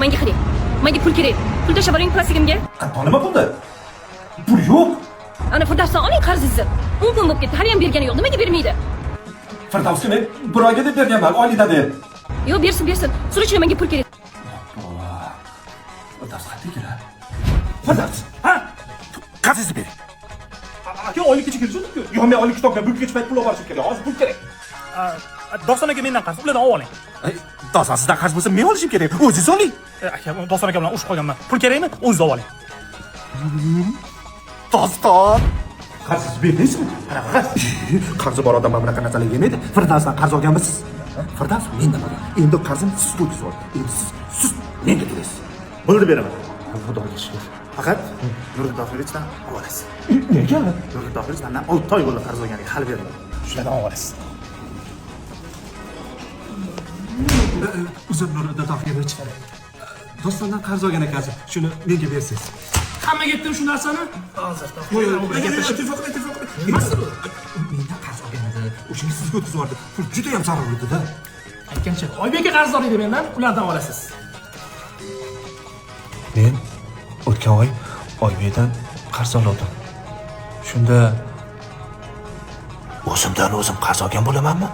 Menga qarang. Menga pul kerak. Pul tashlab boring plastigimga. Qanday nima pulda? Pul yo'q. Ana Firdavsdan oling qarzingizni. 10 kun bo'lib ketdi, hali ham bergani yo'q. Nimaga bermaydi? Firdavsga men bir oyga deb berganman, oylikda deb. Yo'q, bersin. Suruvchi menga pul kerak. Firdavs qanday kerak? Firdavs, ha? Qarzingizni bering. Aka oylikka kelishdik-ku. Yo'q, men oylik kitobga bu kech payt pul olib kerak. Hozir pul kerak. Doston aka mendan qarz, ulardan olib oling. Doston sizdan qarz bo'lsa, men olishim kerak. O'zingiz oling. Aka, Doston aka bilan urushib qolganman. Pul kerakmi? O'zingiz olib oling. Doston. Qarz bermaysizmi? Qanaqa? Qarzi bor odam mana bunaqa narsalarga yemaydi. Firdavsdan qarz olganmisiz? Firdavs mendan olgan. Endi qarzim siz to'laysiz. Endi siz menga to'laysiz. Bo'ldi beraman. Xudoga shukr. Faqat Nuriddin Tohirichdan olasiz. Nega? Nuriddin Tohirich mendan 6 oy bo'ldi qarz olganiga hali bermadi. Shulardan olasiz. Uzr Nuriddin Tohirich. Dostondan qarz olgan ekansiz. Shuni menga bersiz. Hammaga aytdim shu narsani. Hozir Ittifoq. Nimasi bu? Mendan qarz olgan edi. O'shani sizga o'tkazib yubordi. Pul juda ham zarur edi-da. aytgancha Oybekka qarzdor edi mendan, ulardan olasiz. Men o'tgan oy Oybekdan qarz oldim. Shunda o'zimdan o'zim qarz olgan bo'lamanmi?